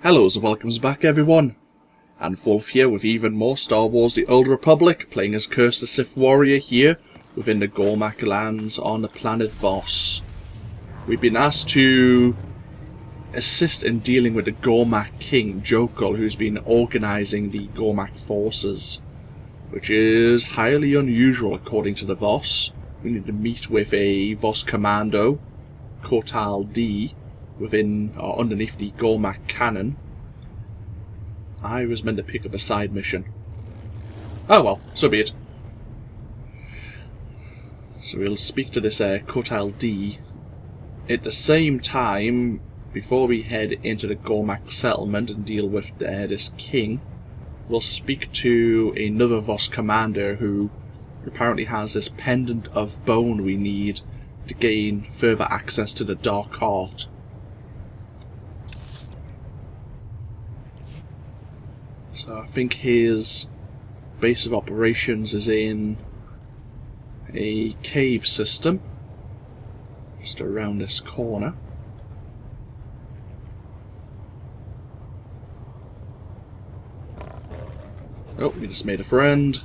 Hellos and welcomes back everyone, AnthWolf here with even more Star Wars The Old Republic, playing as Curze the Sith Warrior here within the Gormak lands on the planet Voss. We've been asked to assist in dealing with the Gormak King, Jokull, who's been organising the Gormak forces, which is highly unusual according to the Voss. We need to meet with a Voss commando, Cortal D, within or underneath the Gormak cannon. I was meant to pick up a side mission. Oh well, so be it. So we'll speak to this Cortal D. At the same time, before we head into the Gormak settlement and deal with this king, we'll speak to another Voss commander who apparently has this pendant of bone we need to gain further access to the Dark Heart. So I think his base of operations is in a cave system, just around this corner. Oh, we just made a friend.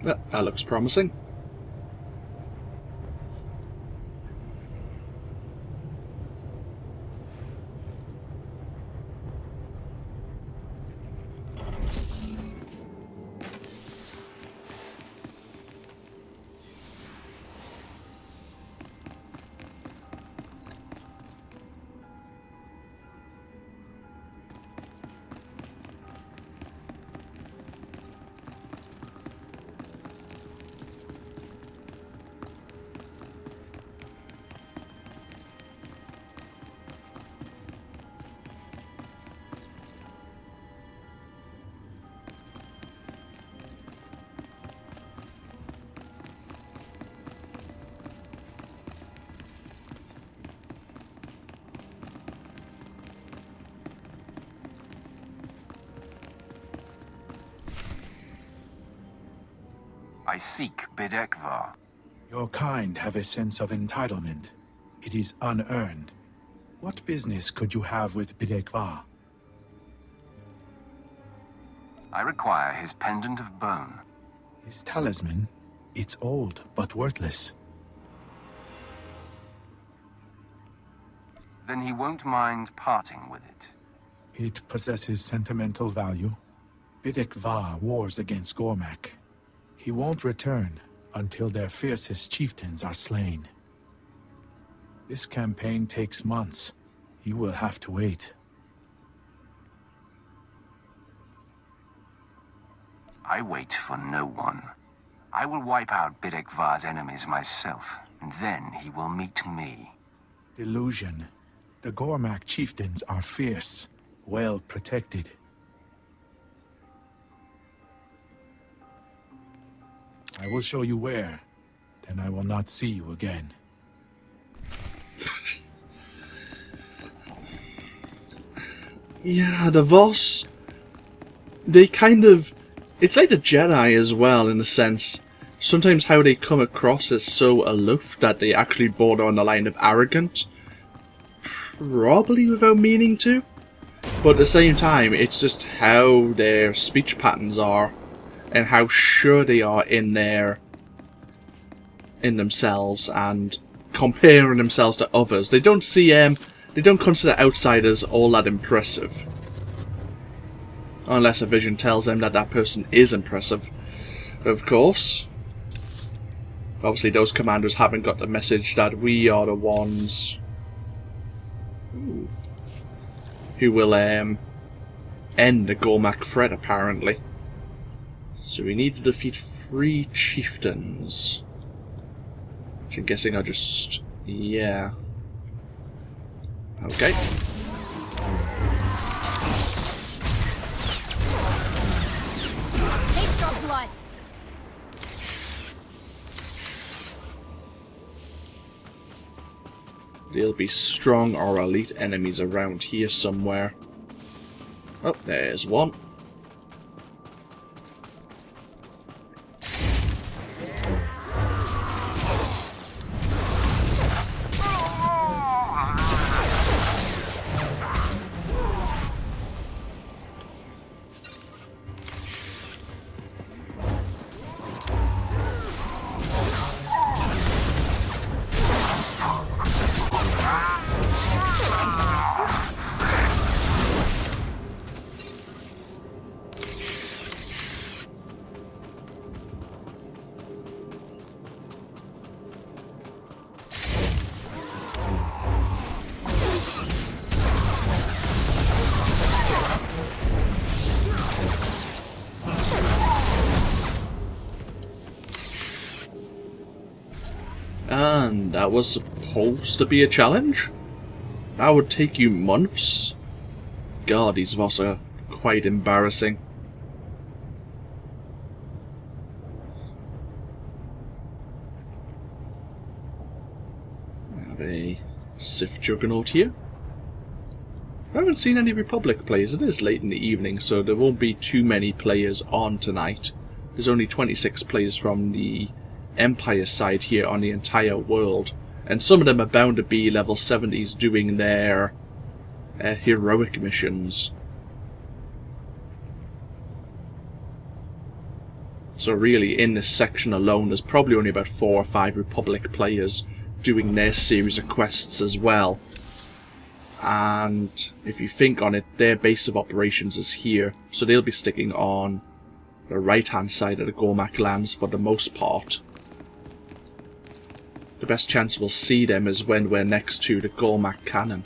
That looks promising. I seek Bidekvar. Your kind have a sense of entitlement. It is unearned. What business could you have with Bidekvar? I require his pendant of bone. His talisman? It's old, but worthless. Then he won't mind parting with it. It possesses sentimental value. Bidekvar wars against Gormak. He won't return until their fiercest chieftains are slain. This campaign takes months. You will have to wait. I wait for no one. I will wipe out Bidekvar's enemies myself, and then he will meet me. Delusion. The Gormak chieftains are fierce, well protected. I will show you where. Then I will not see you again. Yeah, the Voss, they kind of... It's like the Jedi as well, in a sense. Sometimes how they come across is so aloof that they actually border on the line of arrogant. Probably without meaning to. But at the same time, it's just how their speech patterns are. And how sure they are in themselves and comparing themselves to others. They don't see they don't consider outsiders all that impressive. Unless a vision tells them that that person is impressive, of course. Obviously those commanders haven't got the message that we are the ones who will end the Gormak threat, apparently. So we need to defeat 3 chieftains. Which I'm guessing are just... yeah. Okay. Taste your blood. There'll be strong or elite enemies around here somewhere. Oh, there's one. And that was supposed to be a challenge? That would take you months? God, these Voss are quite embarrassing. We have a Sith Juggernaut here. I haven't seen any Republic players. It is late in the evening, so there won't be too many players on tonight. There's only 26 players from the Empire side here on the entire world. And some of them are bound to be level 70s doing their heroic missions. So really, in this section alone, there's probably only about 4 or 5 Republic players doing their series of quests as well. And if you think on it, their base of operations is here, so they'll be sticking on the right-hand side of the Gormak lands for the most part. The best chance we'll see them is when we're next to the Gormak cannon.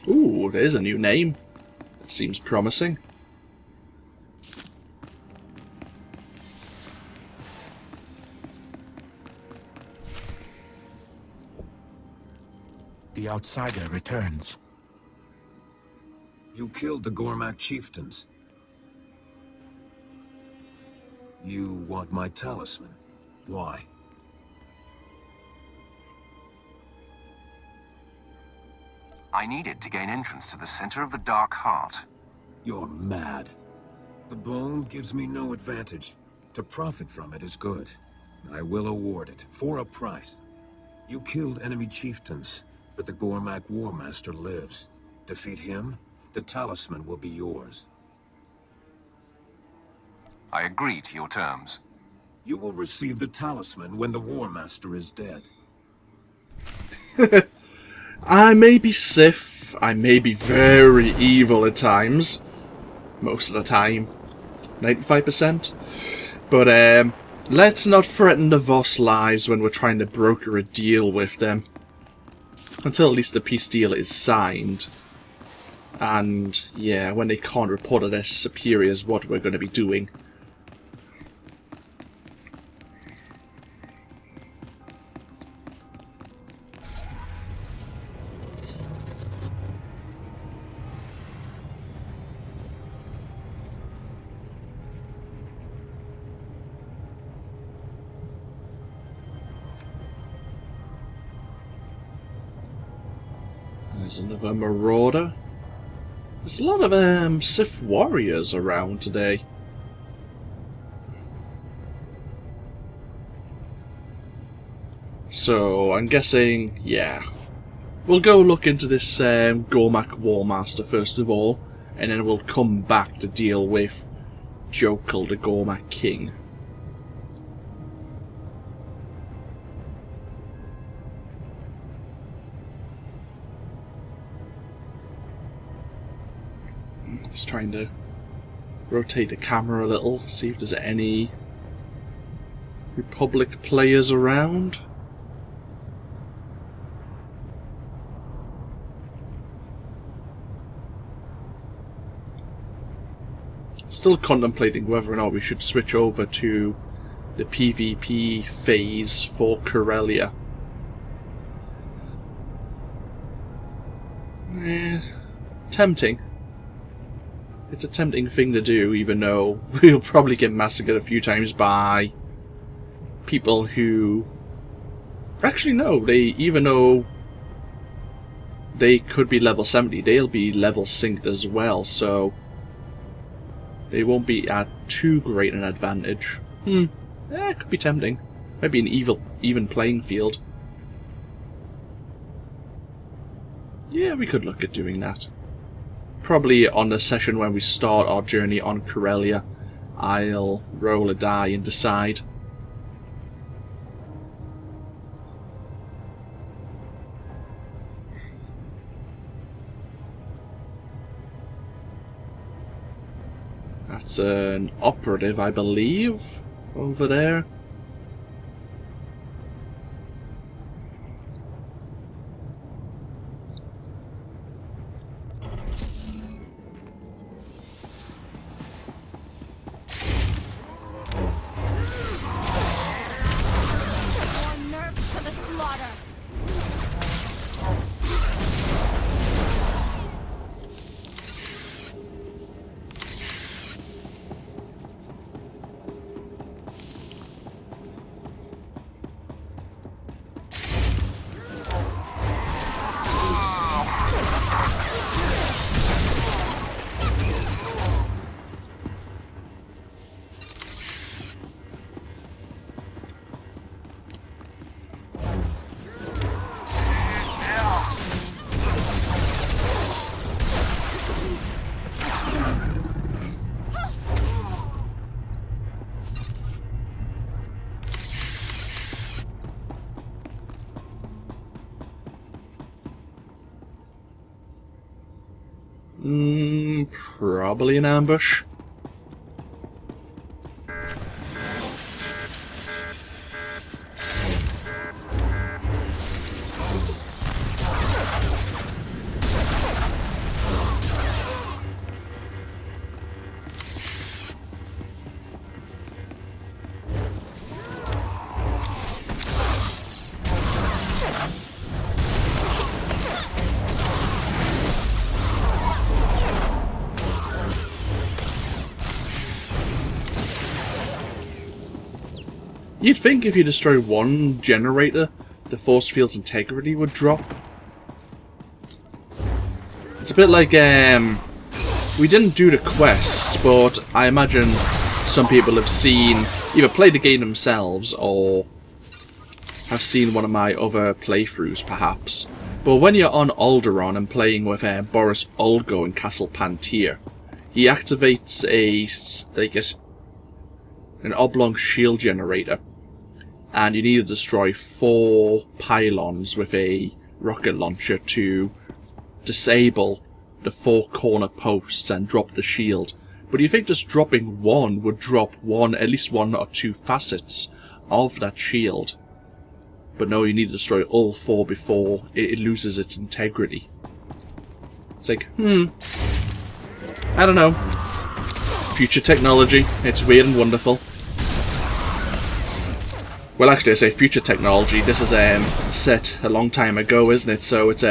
Ooh, there's a new name. It seems promising. The outsider returns. You killed the Gormak chieftains. You want my talisman. Why? I need it to gain entrance to the center of the Dark Heart. You're mad. The bone gives me no advantage. To profit from it is good. I will award it, for a price. You killed enemy chieftains, but the Gormak War Master lives. Defeat him, the talisman will be yours. I agree to your terms. You will receive the talisman when the War Master is dead. I may be Sith, I may be very evil at times. Most of the time. 95%. But, let's not threaten the Voss lives when we're trying to broker a deal with them. Until at least the peace deal is signed. And, yeah, when they can't report to their superiors what we're going to be doing. There's another marauder. There's a lot of Sith warriors around today. So I'm guessing, yeah, we'll go look into this Gormak War Master first of all, and then we'll come back to deal with Jokull, the Gormak King. Just trying to rotate the camera a little, see if there's any Republic players around. Still contemplating whether or not we should switch over to the PvP phase for Corellia. Tempting. It's a tempting thing to do, even though we'll probably get massacred a few times by people who... Actually, no, even though they could be level 70, they'll be level synced as well, so they won't be at too great an advantage. It could be tempting. Maybe an even playing field. Yeah, we could look at doing that. Probably on the session when we start our journey on Corellia, I'll roll a die and decide. That's an operative, I believe, over there. Probably an ambush. You'd think if you destroy one generator, the force field's integrity would drop. It's a bit like, we didn't do the quest, but I imagine some people have seen, either played the game themselves, or have seen one of my other playthroughs, perhaps. But when you're on Alderaan and playing with Boris Ulgo in Castle Pantir, he activates an oblong shield generator. And you need to destroy 4 pylons with a rocket launcher to disable the 4 corner posts and drop the shield. But you think just dropping one would drop at least 1 or 2 facets of that shield. But no, you need to destroy all 4 before it loses its integrity. It's like, I don't know. Future technology, it's weird and wonderful. Well, actually, I say future technology. This is set a long time ago, isn't it? So it's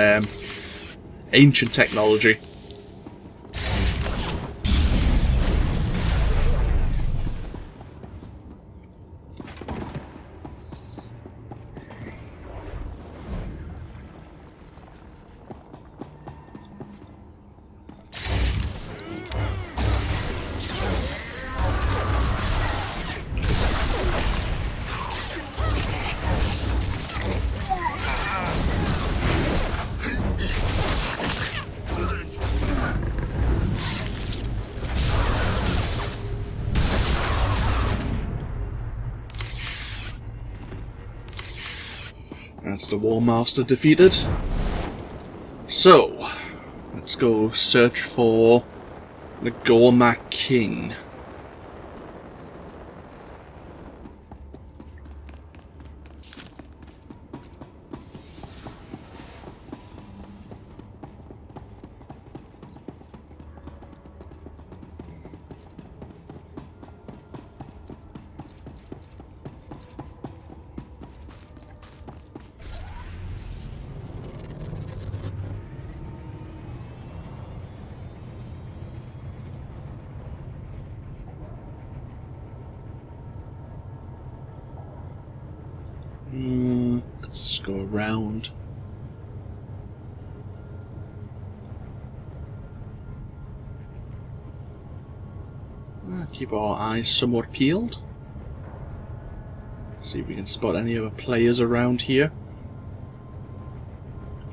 ancient technology. That's the War Master defeated. So, let's go search for the Gormak King. Let's go around. Keep our eyes somewhat peeled. See if we can spot any other players around here.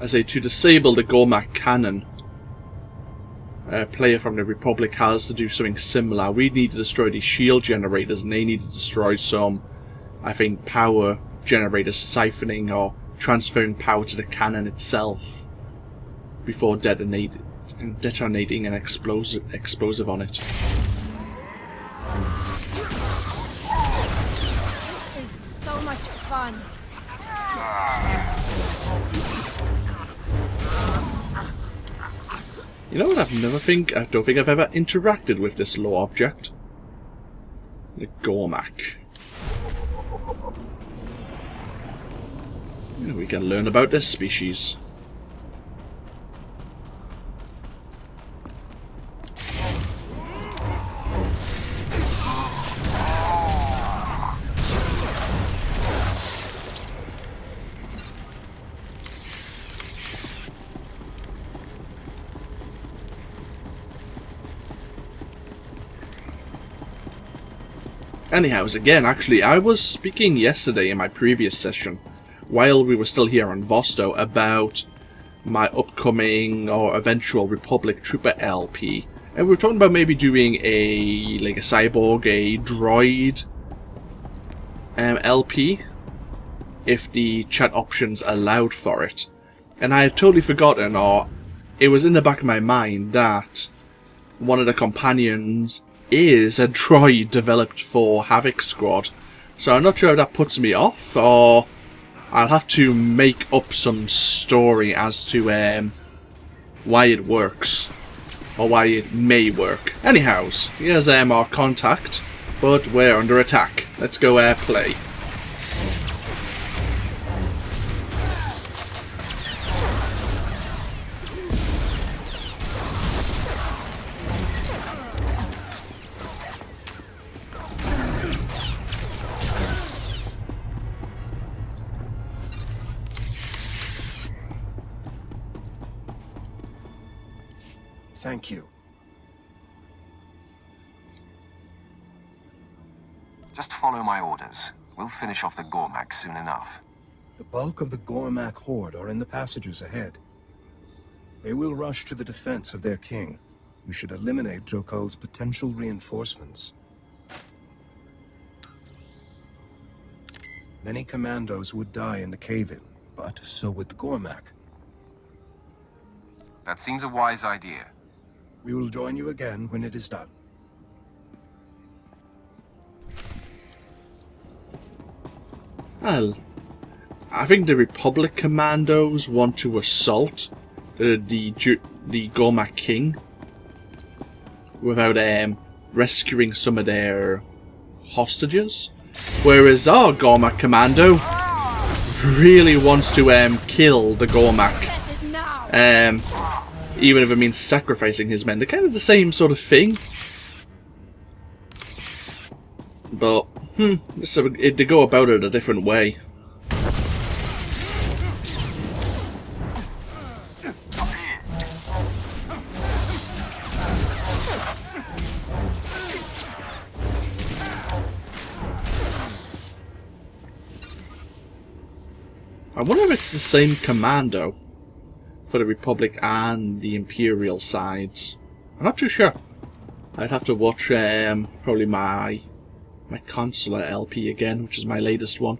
I say, to disable the Gormak cannon, a player from the Republic has to do something similar. We need to destroy these shield generators, and they need to destroy some, I think, power generators siphoning or transferring power to the cannon itself before detonating an explosive on it. This is so much fun. You know what? I don't think I've ever interacted with this law object. The Gormak. We can learn about this species. Anyhow, again, actually, I was speaking yesterday in my previous session, while we were still here on Voss, about my upcoming or eventual Republic Trooper LP. And we were talking about maybe doing a cyborg, a droid LP, if the chat options allowed for it. And I had totally forgotten, or it was in the back of my mind that one of the companions is a droid developed for Havoc Squad. So I'm not sure if that puts me off, or I'll have to make up some story as to why it works, or why it may work. Anyhows, here's our contact, but we're under attack. Let's go play. Thank you. Just follow my orders. We'll finish off the Gormak soon enough. The bulk of the Gormak horde are in the passages ahead. They will rush to the defense of their king. We should eliminate Jokull's potential reinforcements. Many commandos would die in the cave-in, but so would the Gormak. That seems a wise idea. We will join you again when it is done. Well, I think the Republic commandos want to assault the Gormak king without rescuing some of their hostages, whereas our Gormak commando really wants to kill the Gormak, even if it means sacrificing his men. They're kind of the same sort of thing, but they go about it a different way. I wonder if it's the same commando for the Republic and the Imperial sides. I'm not too sure. I'd have to watch probably my Consular LP again, which is my latest one.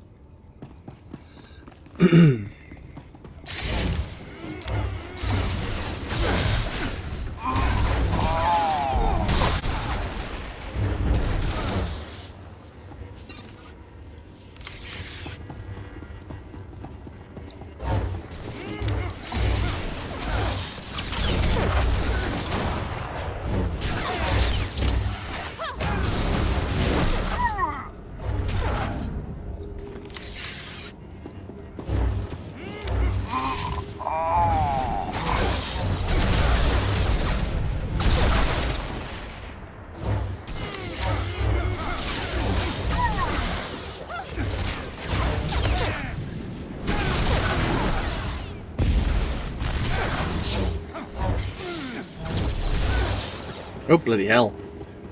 Oh, bloody hell.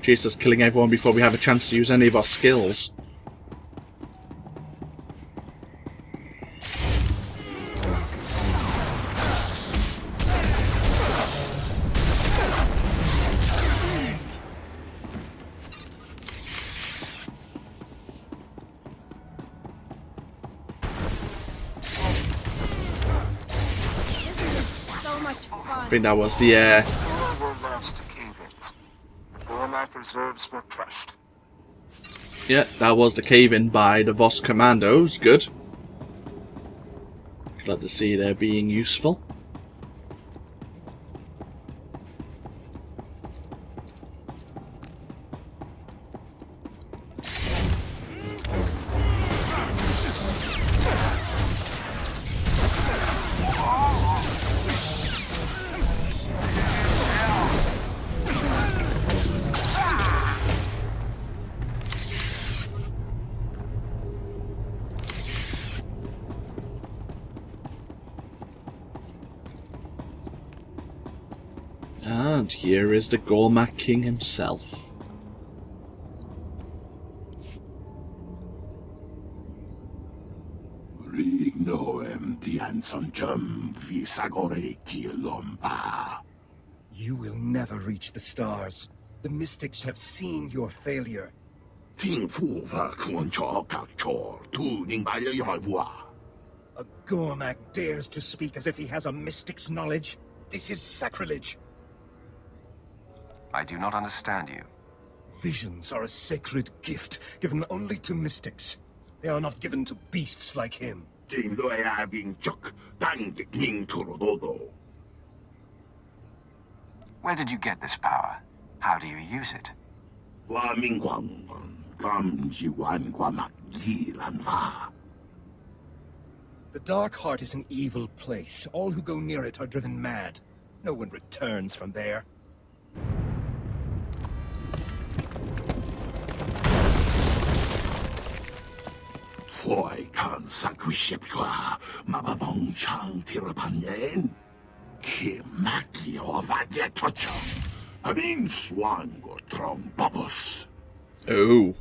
Jesus, killing everyone before we have a chance to use any of our skills. This is so much fun. I think that was the Gormak reserves were crushed. yeah, that was the cave-in by the Voss commandos. Good. Glad to see they're being useful. And here is the Gormak King himself. You will never reach the stars. The mystics have seen your failure. A Gormak dares to speak as if he has a mystic's knowledge. This is sacrilege. I do not understand you. Visions are a sacred gift given only to mystics. They are not given to beasts like him. Where did you get this power? How do you use it? The Dark Heart is an evil place. All who go near it are driven mad. No one returns from there. Oh.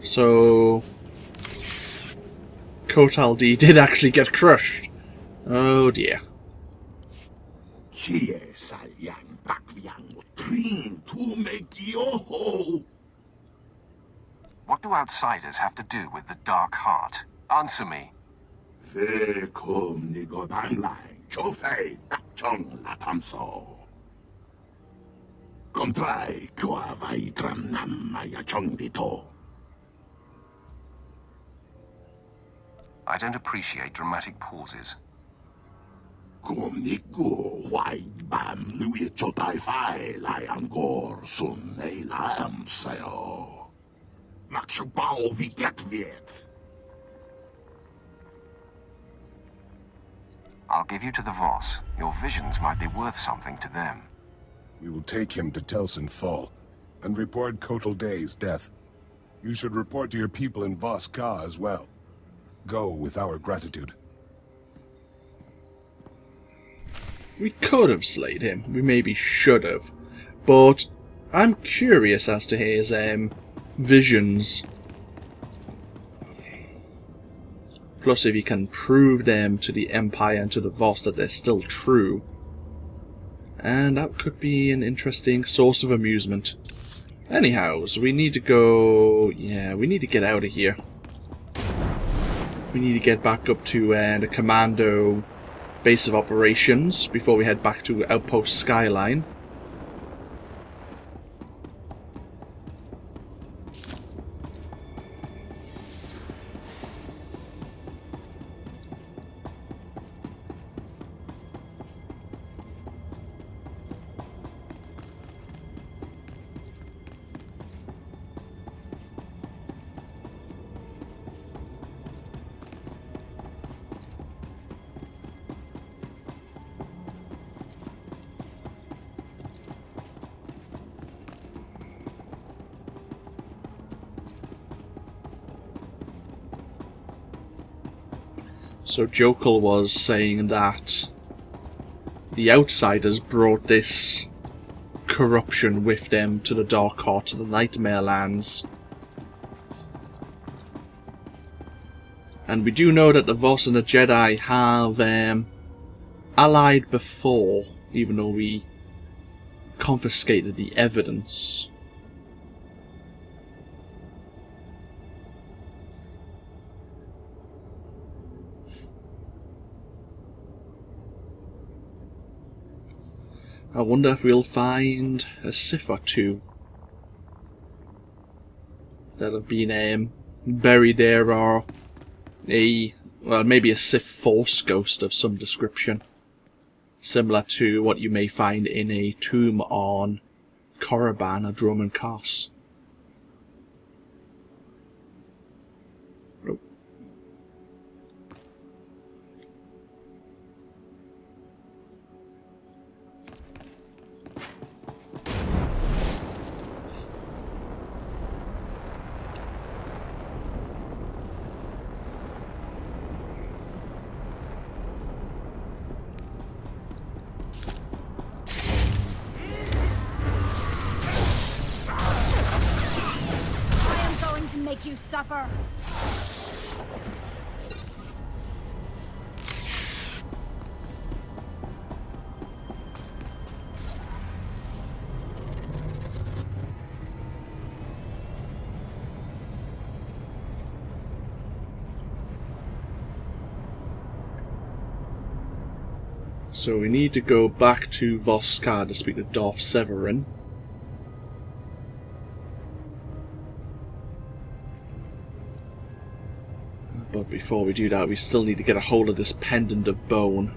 So Kotal D did actually get crushed. Oh dear. What do outsiders have to do with the Dark Heart? Answer me. I don't appreciate dramatic pauses. I'll give you to the Voss. Your visions might be worth something to them. We will take him to Telsin Fall and report Kotal Day's death. You should report to your people in Voss Ka as well. Go with our gratitude. We could have slayed him. We maybe should have. But I'm curious as to his visions. Plus, if he can prove them to the Empire and to the Voss that they're still true. And that could be an interesting source of amusement. Anyhow, so we need to go... Yeah, we need to get out of here. We need to get back up to the Commando base of operations before we head back to Outpost Skyline. So Jokull was saying that the outsiders brought this corruption with them to the Dark Heart, to the Nightmare Lands. And we do know that the Voss and the Jedi have allied before, even though we confiscated the evidence. I wonder if we'll find a Sith or two that have been buried there, or maybe a Sith Force ghost of some description, similar to what you may find in a tomb on Korriban or Droman Kos. Make you suffer. So we need to go back to Voss to speak to Darth Severin. But before we do that, we still need to get a hold of this pendant of bone.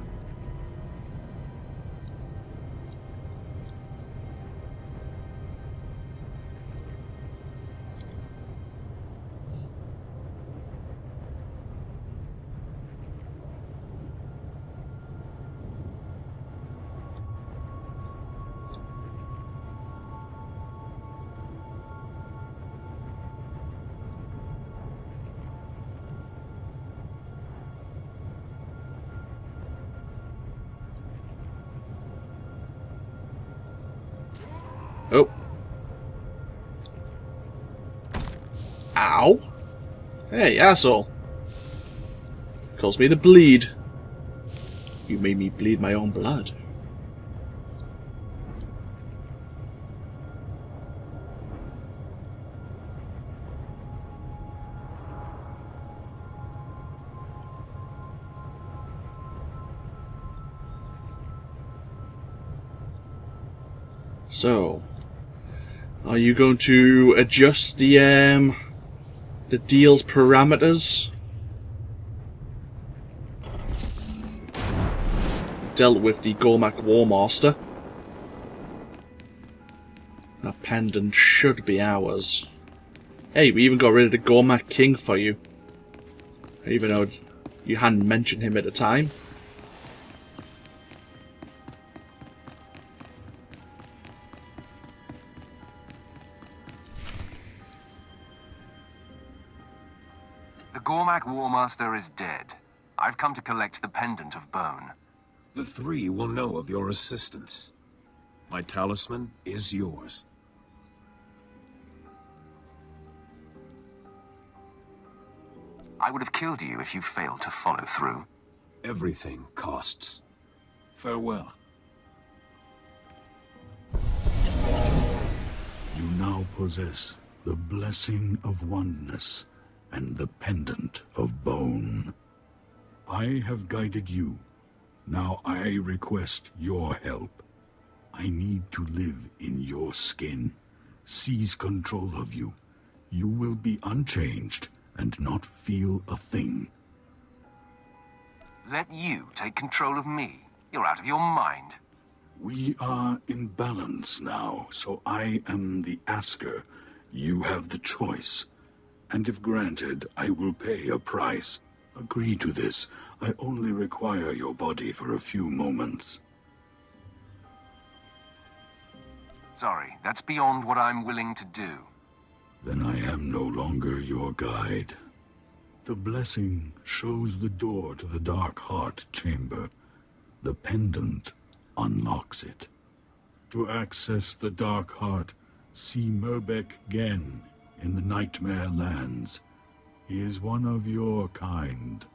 Oh. Ow. Hey, asshole. Calls me to bleed. You made me bleed my own blood. So, are you going to adjust the deal's parameters? Dealt with the Gormak War Master. That pendant should be ours. Hey, we even got rid of the Gormak King for you. Even though you hadn't mentioned him at the time. The Gormak War Master is dead. I've come to collect the pendant of bone. The three will know of your assistance. My talisman is yours. I would have killed you if you failed to follow through. Everything costs. Farewell. You now possess the blessing of oneness and the pendant of bone. I have guided you. Now I request your help. I need to live in your skin, seize control of you. You will be unchanged and not feel a thing. Let you take control of me. You're out of your mind. We are in balance now, so I am the asker. You have the choice. And if granted, I will pay a price. Agree to this. I only require your body for a few moments. Sorry, that's beyond what I'm willing to do. Then I am no longer your guide. The blessing shows the door to the Dark Heart Chamber. The pendant unlocks it. To access the Dark Heart, see Murbeck Gen in the Nightmare Lands. He is one of your kind.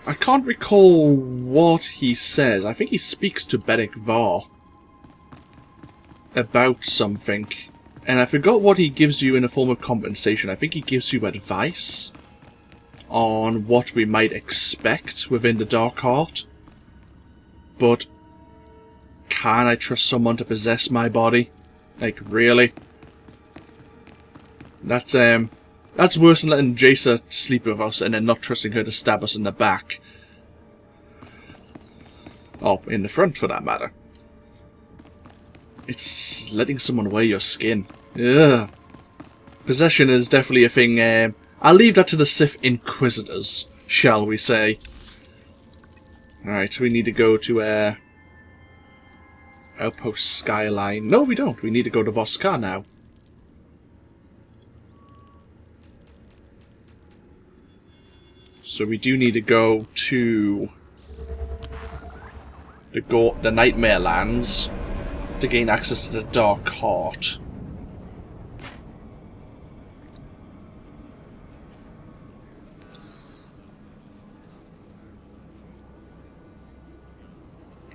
I can't recall what he says. I think he speaks to Bedic Var about something. And I forgot what he gives you in the form of compensation. I think he gives you advice on what we might expect within the Dark Heart. But can I trust someone to possess my body? Like, really? That's worse than letting Jace sleep with us and then not trusting her to stab us in the back. Oh, in the front for that matter. It's letting someone wear your skin. Ugh. Possession is definitely a thing. I'll leave that to the Sith Inquisitors, shall we say. Alright, we need to go to Outpost Skyline. No, we don't. We need to go to Voss now. So we do need to go to the Nightmare Lands to gain access to the Dark Heart.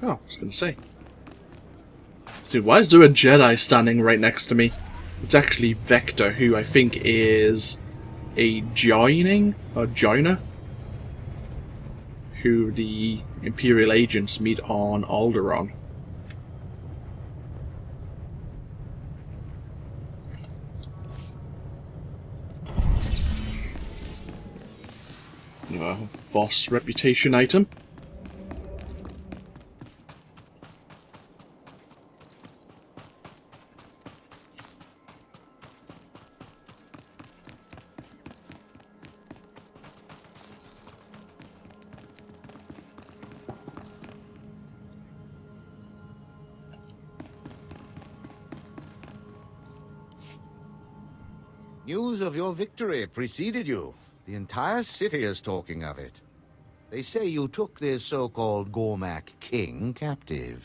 Oh, I was going to say. Dude, why is there a Jedi standing right next to me? It's actually Vector, who I think is a joiner. who the Imperial agents meet on Alderaan. Voss reputation item. News of your victory preceded you. The entire city is talking of it. They say you took this so-called Gormak king captive.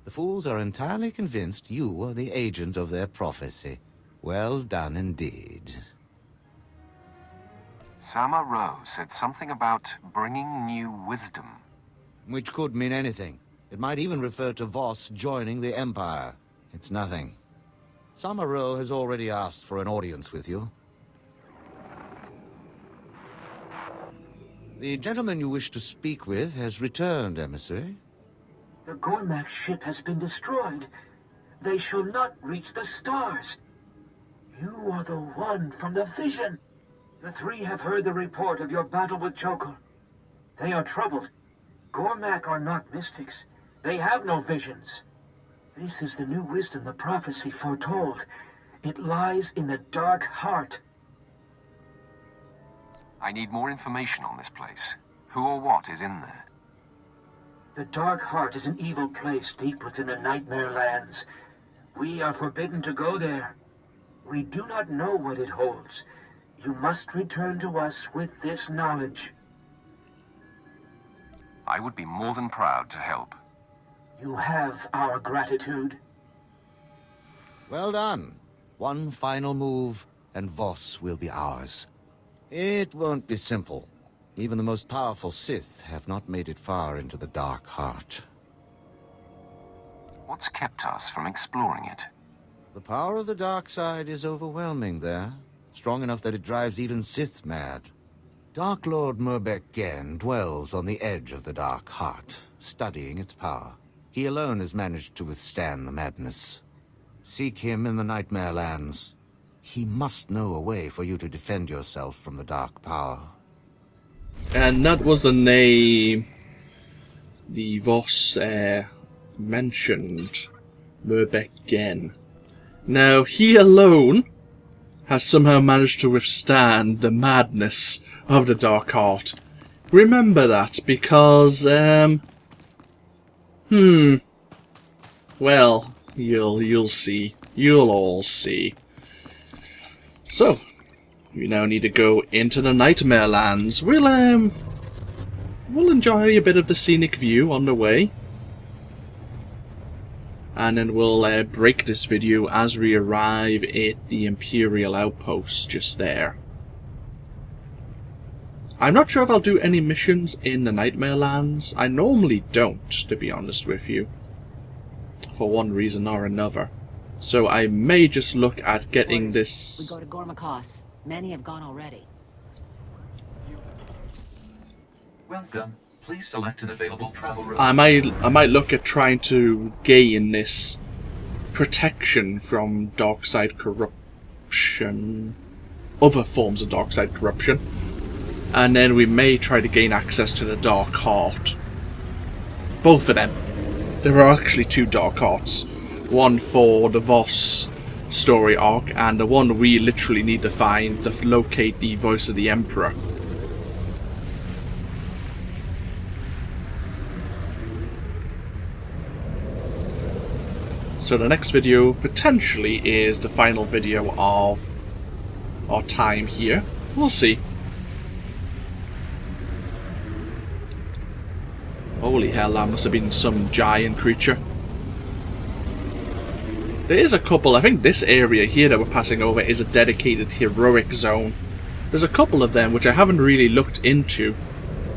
The fools are entirely convinced you are the agent of their prophecy. Well done indeed. Sama Ro said something about bringing new wisdom. Which could mean anything. It might even refer to Voss joining the Empire. It's nothing. Sama Ro has already asked for an audience with you. The gentleman you wish to speak with has returned, emissary. The Gormak ship has been destroyed. They shall not reach the stars. You are the one from the vision. The three have heard the report of your battle with Jokull. They are troubled. Gormak are not mystics. They have no visions. This is the new wisdom the prophecy foretold. It lies in the dark heart. I need more information on this place. Who or what is in there? The dark heart is an evil place deep within the Nightmare Lands. We are forbidden to go there. We do not know what it holds. You must return to us with this knowledge. I would be more than proud to help. You have our gratitude. Well done. One final move, and Voss will be ours. It won't be simple. Even the most powerful Sith have not made it far into the dark heart. What's kept us from exploring it? The power of the dark side is overwhelming there. Strong enough that it drives even Sith mad. Dark Lord Murbek Gen dwells on the edge of the dark heart, studying its power. He alone has managed to withstand the madness. Seek him in the Nightmare Lands. He must know a way for you to defend yourself from the dark power. And that was the name the Voss mentioned, Murbek Gen. Now, he alone has somehow managed to withstand the madness of the Dark Heart. Remember that, because, well, you'll see. You'll all see. So, we now need to go into the Nightmare Lands. We'll enjoy a bit of the scenic view on the way. And then we'll break this video as we arrive at the Imperial outpost just there. I'm not sure if I'll do any missions in the Nightmare Lands. I normally don't, to be honest with you. For one reason or another. So I may just look at getting this... We go to Gormak. Many have gone already. Welcome. Please select an available travel route. I might look at trying to gain this protection from dark side corruption. Other forms of dark side corruption. And then we may try to gain access to the Dark Heart. Both of them. There are actually two Dark Hearts. One for the Voss story arc, and the one we literally need to find to locate the voice of the Emperor. So the next video potentially is the final video of our time here. We'll see. Holy hell, that must have been some giant creature. There is a couple, I think this area here that we're passing over is a dedicated heroic zone. There's a couple of them which I haven't really looked into,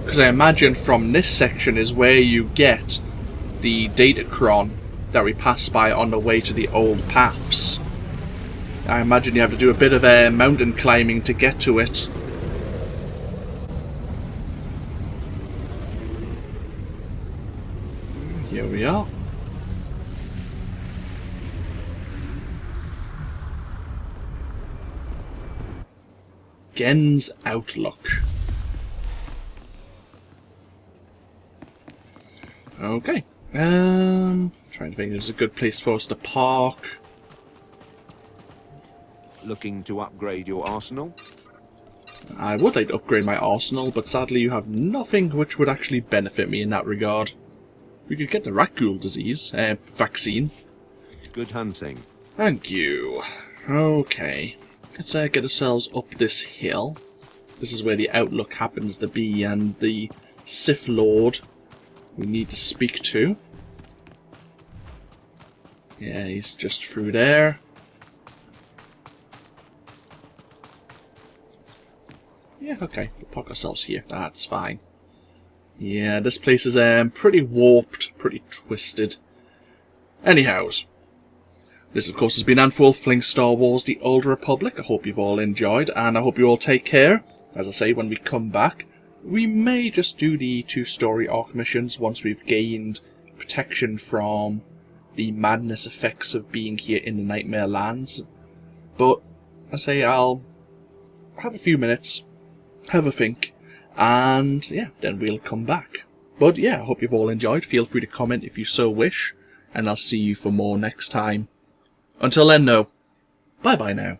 because I imagine from this section is where you get the Datacron that we passed by on the way to the old paths. I imagine you have to do a bit of mountain climbing to get to it. we are. Gen's Outlook. Okay. Trying to think there's a good place for us to park. Looking to upgrade your arsenal? I would like to upgrade my arsenal, but sadly you have nothing which would actually benefit me in that regard. We could get the Jokull disease vaccine. Good hunting. Thank you. Okay. Let's get ourselves up this hill. This is where the Outlook happens to be, and the Sith Lord we need to speak to. Yeah, he's just through there. Yeah, okay. We'll park ourselves here. That's fine. Yeah, this place is pretty warped, pretty twisted. Anyhows, this of course has been AnthWolf playing Star Wars The Old Republic. I hope you've all enjoyed, and I hope you all take care. As I say, when we come back, we may just do the 2 story arc missions once we've gained protection from the madness effects of being here in the Nightmare Lands. But, I say, I'll have a few minutes, have a think, and yeah, then we'll come back. But yeah, I hope you've all enjoyed. Feel free to comment if you so wish, and I'll see you for more next time. Until then, though, bye bye now.